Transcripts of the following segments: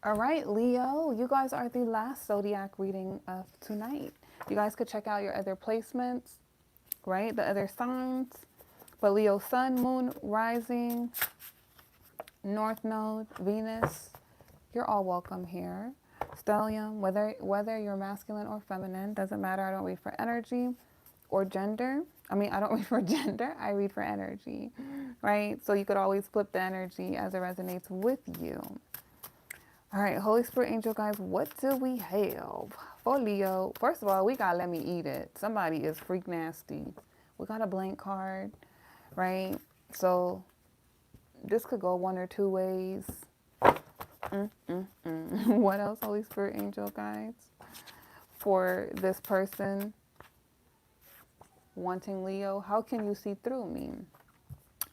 All right, Leo, you guys are the last zodiac reading of tonight. You guys could check out your other placements, right? The other signs. But Leo, Sun, Moon, Rising, North Node, Venus, you're all welcome here. Stellium, whether you're masculine or feminine, doesn't matter. I don't read for energy or gender. I don't read for gender. I read for energy, right? So you could always flip the energy as it resonates with you. All right, Holy Spirit, angel guys, what do we have for Leo? First of all, we got Let Me Eat It. Somebody is freak nasty. We got a blank card, right? So this could go one or two ways. What else, Holy Spirit, angel guides, for this person wanting Leo? How can you see through me?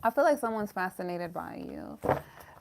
I feel like someone's fascinated by you.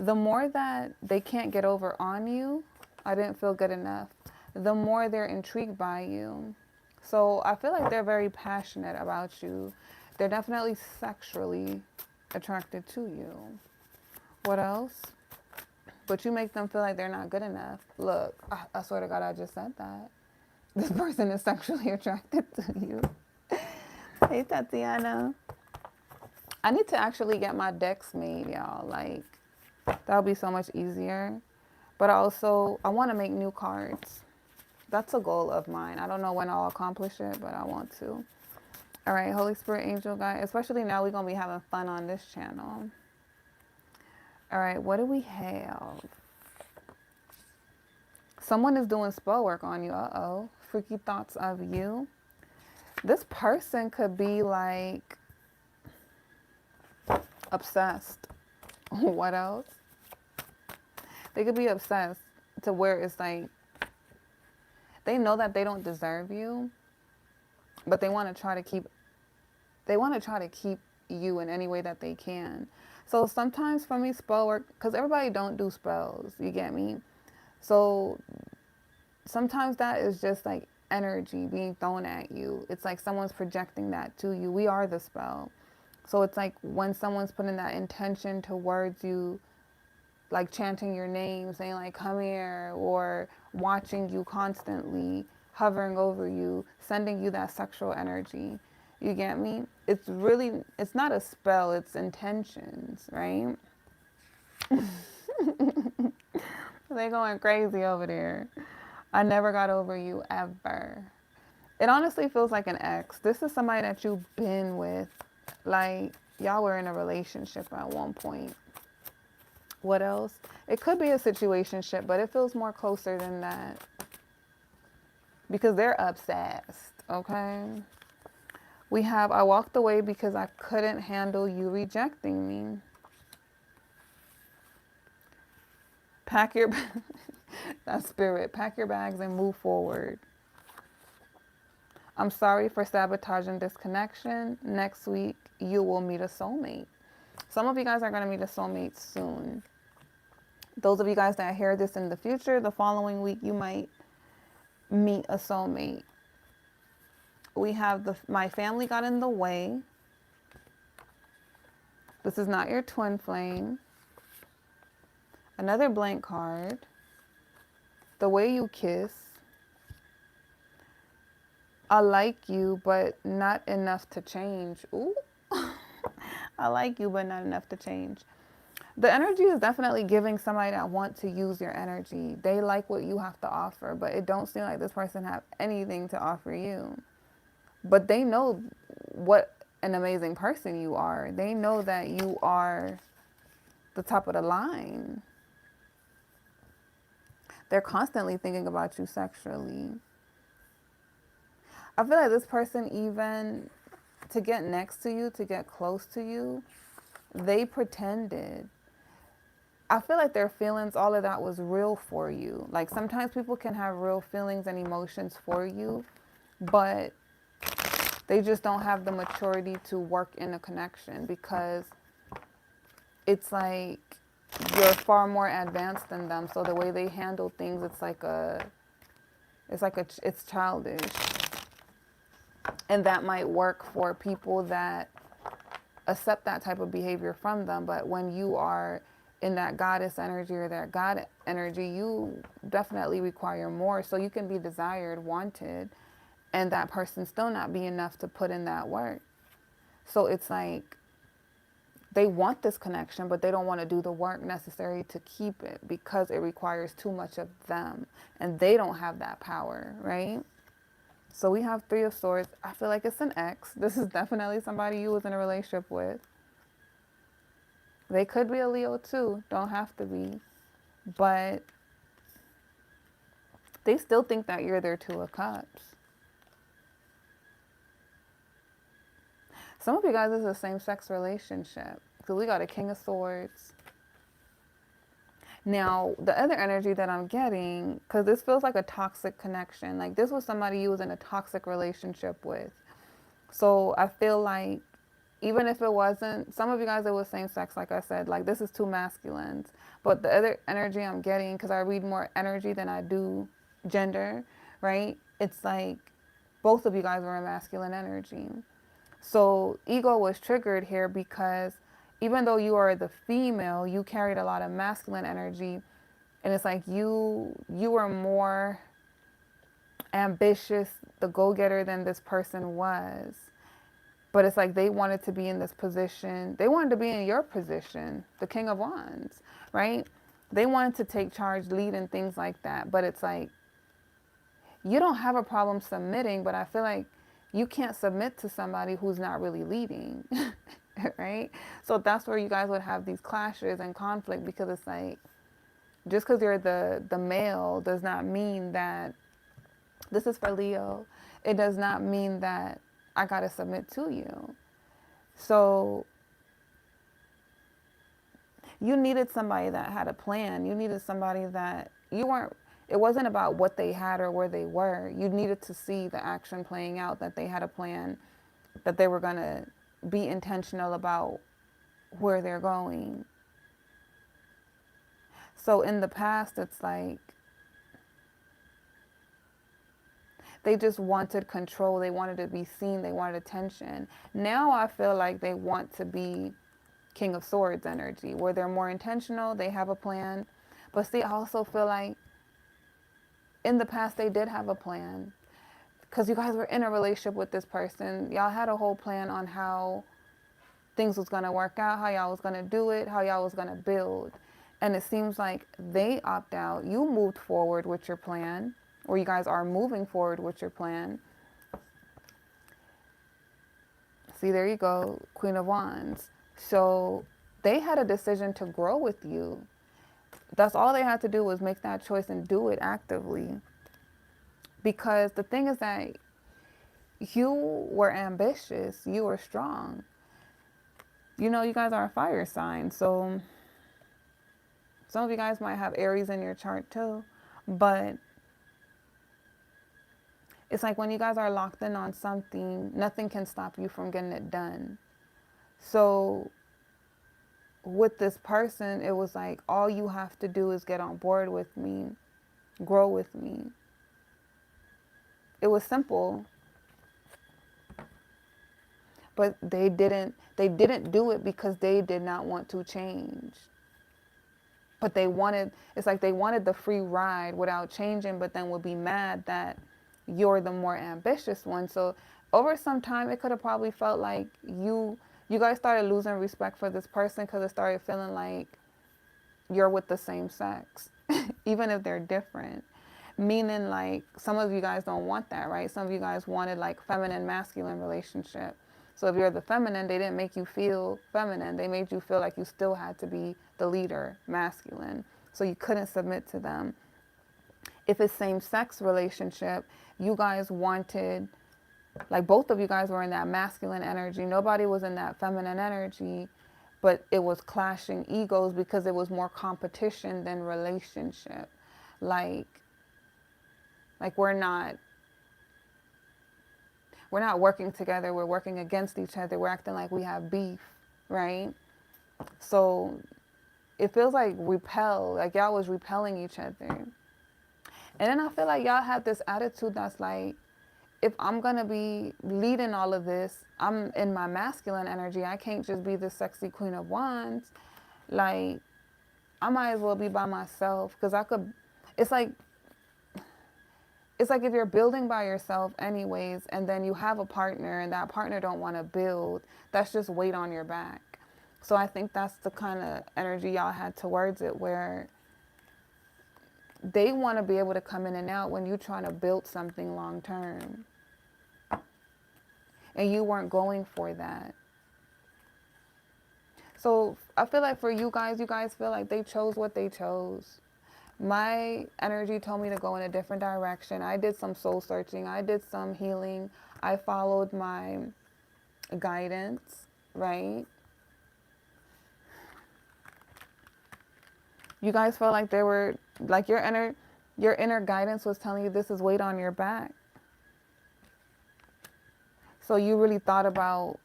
The more that they can't get over on you, I didn't feel good enough, the more they're intrigued by you. So I feel like they're very passionate about you. They're definitely sexually attracted to you. What else? But you make them feel like they're not good enough. Look, I swear to God, I just said that. This person is sexually attracted to you. Hey, Tatiana. I need to actually get my decks made, y'all. Like, that'll be so much easier. But also, I want to make new cards. That's a goal of mine. I don't know when I'll accomplish it, but I want to. All right, Holy Spirit, angel guide. Especially now we're going to be having fun on this channel. All right, what do we have? Someone is doing spell work on you. Uh-oh. Freaky thoughts of you. This person could be like obsessed. What else? They could be obsessed to where it's like they know that they don't deserve you, but they want to try to keep you in any way that they can. So sometimes for me, spell work, because everybody don't do spells, you get me? So sometimes that is just like energy being thrown at you. It's like someone's projecting that to you. We are the spell. So it's like when someone's putting that intention towards you, like chanting your name, saying like, come here, or watching you constantly, hovering over you, sending you that sexual energy. You get me? It's not a spell, it's intentions, right? They're going crazy over there. I never got over you ever. It honestly feels like an ex. This is somebody that you've been with. Like, y'all were in a relationship at one point. What else? It could be a situationship, but it feels more closer than that. Because they're obsessed, okay? We have, I walked away because I couldn't handle you rejecting me. Pack your, that spirit, pack your bags and move forward. I'm sorry for sabotaging this connection. Next week, you will meet a soulmate. Some of you guys are going to meet a soulmate soon. Those of you guys that hear this in the future, the following week, you might meet a soulmate. We have my family got in the way. This is not your twin flame. Another blank card. The way you kiss. I like you, but not enough to change. Ooh. I like you, but not enough to change. The energy is definitely giving somebody that want to use your energy. They like what you have to offer, but it don't seem like this person have anything to offer you. But they know what an amazing person you are. They know that you are the top of the line. They're constantly thinking about you sexually. I feel like this person, even to get next to you, to get close to you, they pretended. I feel like their feelings, all of that was real for you. Like sometimes people can have real feelings and emotions for you, but they just don't have the maturity to work in a connection because it's like you're far more advanced than them. So the way they handle things, it's childish. And that might work for people that accept that type of behavior from them. But when you are in that goddess energy or that god energy, you definitely require more. So you can be desired, wanted, and that person still not be enough to put in that work. So it's like they want this connection, but they don't want to do the work necessary to keep it because it requires too much of them and they don't have that power, right? So we have Three of Swords. I feel like it's an ex. This is definitely somebody you was in a relationship with. They could be a Leo too, don't have to be. But they still think that you're their Two of Cups. Some of you guys, this is a same-sex relationship. Because we got a King of Swords. Now, the other energy that I'm getting, because this feels like a toxic connection. Like this was somebody you was in a toxic relationship with. So I feel like even if it wasn't, some of you guys, it was same sex, like I said, like this is two masculines. But the other energy I'm getting, because I read more energy than I do gender, right? It's like both of you guys were in masculine energy. So ego was triggered here because even though you are the female, you carried a lot of masculine energy. And it's like you were more ambitious, the go-getter than this person was. But it's like they wanted to be in this position. They wanted to be in your position, the King of Wands, right? They wanted to take charge, lead, and things like that. But it's like, you don't have a problem submitting, but I feel like you can't submit to somebody who's not really leading, right? So that's where you guys would have these clashes and conflict because it's like, just because you're the male does not mean that, this is for Leo, it does not mean that I got to submit to you. So you needed somebody that had a plan. You needed somebody that you weren't, it wasn't about what they had or where they were. You needed to see the action playing out, that they had a plan, that they were going to be intentional about where they're going. So in the past, it's like they just wanted control. They wanted to be seen. They wanted attention. Now I feel like they want to be King of Swords energy, where they're more intentional. They have a plan. But see, I also feel like in the past, they did have a plan. Because you guys were in a relationship with this person. Y'all had a whole plan on how things was going to work out, how y'all was going to do it, how y'all was going to build. And it seems like they opt out. You moved forward with your plan, or you guys are moving forward with your plan. See, there you go, Queen of Wands. So they had a decision to grow with you. That's all they had to do was make that choice and do it actively. Because the thing is that you were ambitious, you were strong. You know, you guys are a fire sign, so some of you guys might have Aries in your chart too, but it's like when you guys are locked in on something, nothing can stop you from getting it done. So with this person, it was like, all you have to do is get on board with me, grow with me. It was simple. But they didn't do it because they did not want to change. But they wanted, it's like they wanted the free ride without changing, but then would be mad that you're the more ambitious one. So over some time, it could have probably felt like you guys started losing respect for this person because it started feeling like you're with the same sex, even if they're different. Meaning like some of you guys don't want that, right? Some of you guys wanted like feminine, masculine relationship. So if you're the feminine, they didn't make you feel feminine. They made you feel like you still had to be the leader, masculine. So you couldn't submit to them. If it's same-sex relationship, you guys wanted, like both of you guys were in that masculine energy. Nobody was in that feminine energy, but it was clashing egos because it was more competition than relationship. Like we're not working together, we're working against each other, we're acting like we have beef, right? So it feels like repel, like y'all was repelling each other. And then I feel like y'all had this attitude that's like, if I'm gonna be leading all of this, I'm in my masculine energy, I can't just be the sexy Queen of Wands. Like, I might as well be by myself because I could, it's like, it's like if you're building by yourself anyways, and then you have a partner and that partner don't want to build, that's just weight on your back. So I think that's the kind of energy y'all had towards it, where they want to be able to come in and out when you're trying to build something long term. And you weren't going for that. So I feel like for you guys feel like they chose what they chose. My energy told me to go in a different direction. I did some soul searching. I did some healing. I followed my guidance, right? You guys felt like they were, like your inner guidance was telling you this is weight on your back. So you really thought about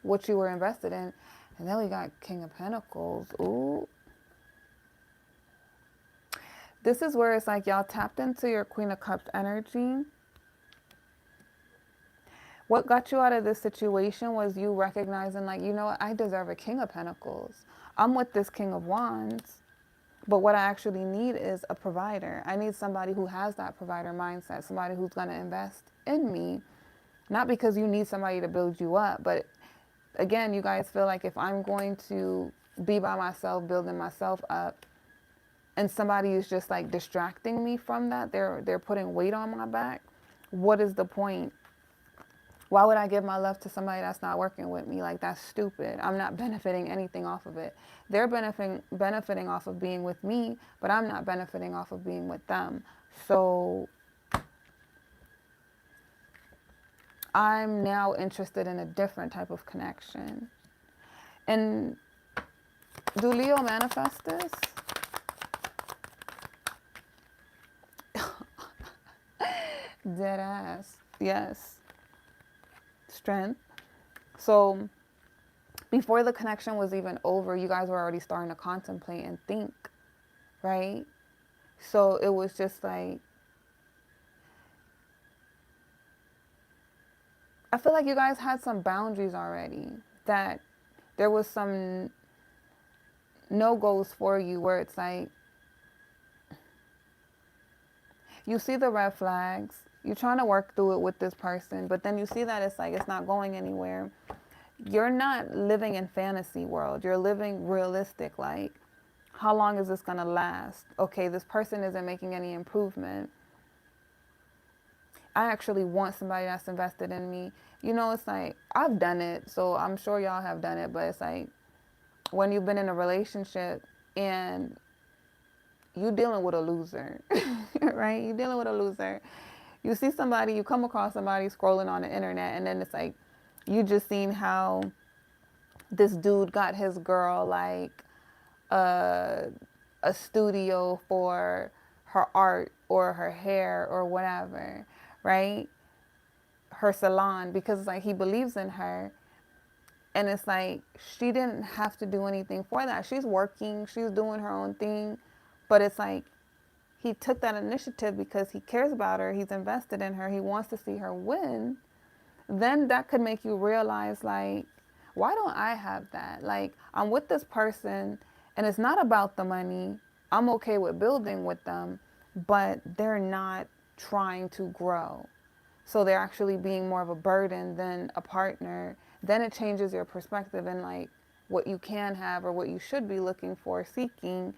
what you were invested in. And then we got King of Pentacles. Ooh. This is where it's like y'all tapped into your Queen of Cups energy. What got you out of this situation was you recognizing, like, you know what, I deserve a King of Pentacles. I'm with this King of Wands, but what I actually need is a provider. I need somebody who has that provider mindset, somebody who's going to invest in me. Not because you need somebody to build you up, but again, you guys feel like if I'm going to be by myself, building myself up, and somebody is just like distracting me from that, they're putting weight on my back, what is the point? Why would I give my love to somebody that's not working with me? Like, that's stupid. I'm not benefiting anything off of it. They're benefiting off of being with me, but I'm not benefiting off of being with them. So I'm now interested in a different type of connection. And do Leo manifest this? Dead ass. Yes. Strength. So before the connection was even over, you guys were already starting to contemplate and think, right? So it was just like, I feel like you guys had some boundaries already, that there was some no-goes for you, where it's like, you see the red flags, you're trying to work through it with this person, but then you see that it's like, it's not going anywhere. You're not living in fantasy world. You're living realistic. Like, how long is this going to last? Okay, this person isn't making any improvement. I actually want somebody that's invested in me. You know, it's like, I've done it, so I'm sure y'all have done it, but it's like, when you've been in a relationship and you're dealing with a loser, right? You're dealing with a loser. You see somebody, you come across somebody scrolling on the internet, and then it's like, you just seen how this dude got his girl like a studio for her art or her hair or whatever, right? Her salon, because it's like he believes in her. And it's like, she didn't have to do anything for that. She's working, she's doing her own thing. But it's like, he took that initiative because he cares about her, he's invested in her, he wants to see her win. Then that could make you realize, like, why don't I have that? Like, I'm with this person and it's not about the money. I'm okay with building with them, but they're not trying to grow. So they're actually being more of a burden than a partner. Then it changes your perspective and like what you can have or what you should be looking for, seeking.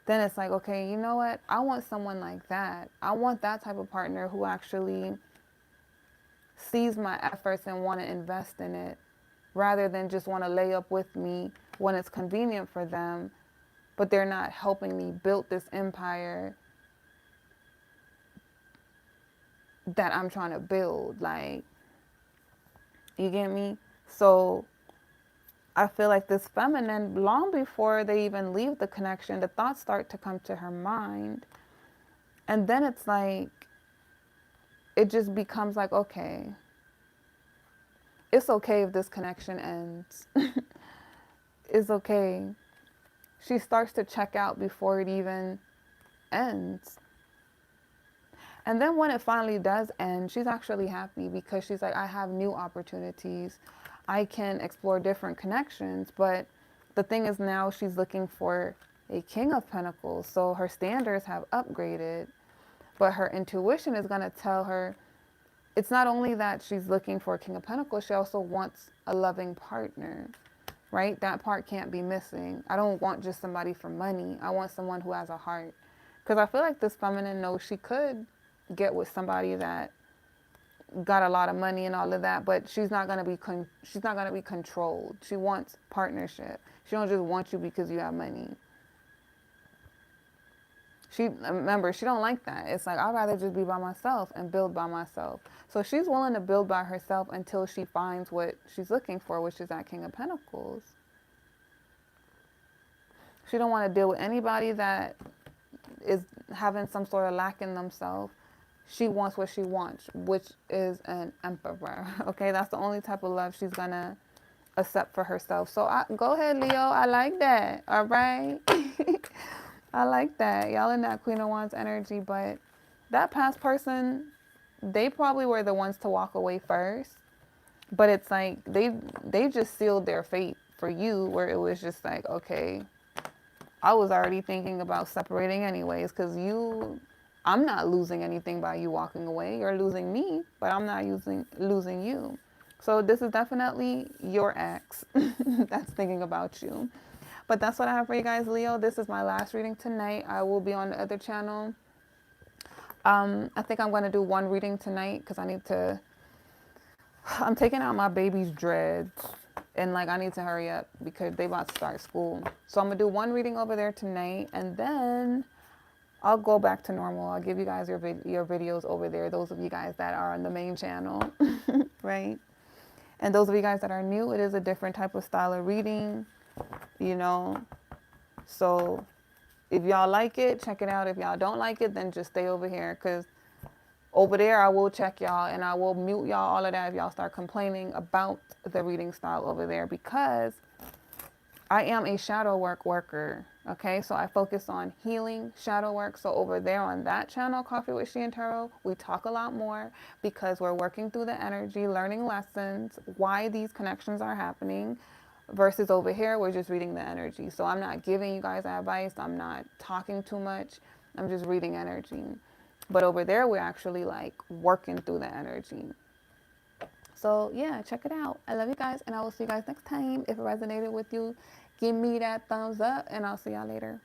Then it's like, okay, you know what? I want someone like that. I want that type of partner who actually sees my efforts and want to invest in it, rather than just want to lay up with me when it's convenient for them, but they're not helping me build this empire that I'm trying to build. Like, you get me? So I feel like this feminine, long before they even leave the connection, the thoughts start to come to her mind. And then it's like, it just becomes like, okay, it's okay if this connection ends. It's okay. She starts to check out before it even ends. And then when it finally does end, she's actually happy because she's like, I have new opportunities. I can explore different connections. But the thing is now she's looking for a King of Pentacles. So her standards have upgraded, but her intuition is going to tell her it's not only that she's looking for a King of Pentacles, she also wants a loving partner, right? That part can't be missing. I don't want just somebody for money. I want someone who has a heart. Because I feel like this feminine knows she could get with somebody that got a lot of money and all of that, but she's not gonna be she's not gonna be controlled. She wants partnership. She don't just want you because you have money. She, remember, she don't like that. It's like, I'd rather just be by myself and build by myself. So she's willing to build by herself until she finds what she's looking for, which is that King of Pentacles. She don't want to deal with anybody that is having some sort of lack in themselves. She wants what she wants, which is an emperor. Okay, that's the only type of love she's gonna accept for herself. So go ahead, Leo. I like that. All right. I like that. Y'all in that Queen of Wands energy, but that past person, they probably were the ones to walk away first. But it's like they just sealed their fate for you, where it was just like, okay, I was already thinking about separating anyways, because I'm not losing anything by you walking away. You're losing me, but I'm not losing you. So this is definitely your ex that's thinking about you. But that's what I have for you guys, Leo. This is my last reading tonight. I will be on the other channel. I think I'm going to do one reading tonight because I'm taking out my baby's dreads. And like, I need to hurry up because they about to start school. So I'm going to do one reading over there tonight. And then I'll go back to normal. I'll give you guys your videos over there. Those of you guys that are on the main channel, right? And those of you guys that are new, it is a different type of style of reading, you know. So if y'all like it, check it out. If y'all don't like it, then just stay over here. Because over there, I will check y'all and I will mute y'all, all of that, if y'all start complaining about the reading style over there. Because I am a shadow worker, okay? So I focus on healing shadow work. So over there on that channel, Coffee with She and Tarot, we talk a lot more because we're working through the energy, learning lessons, why these connections are happening, versus over here, we're just reading the energy. So I'm not giving you guys advice. I'm not talking too much. I'm just reading energy. But over there, we're actually like working through the energy. So yeah, check it out. I love you guys, and I will see you guys next time. If it resonated with you, give me that thumbs up, and I'll see y'all later.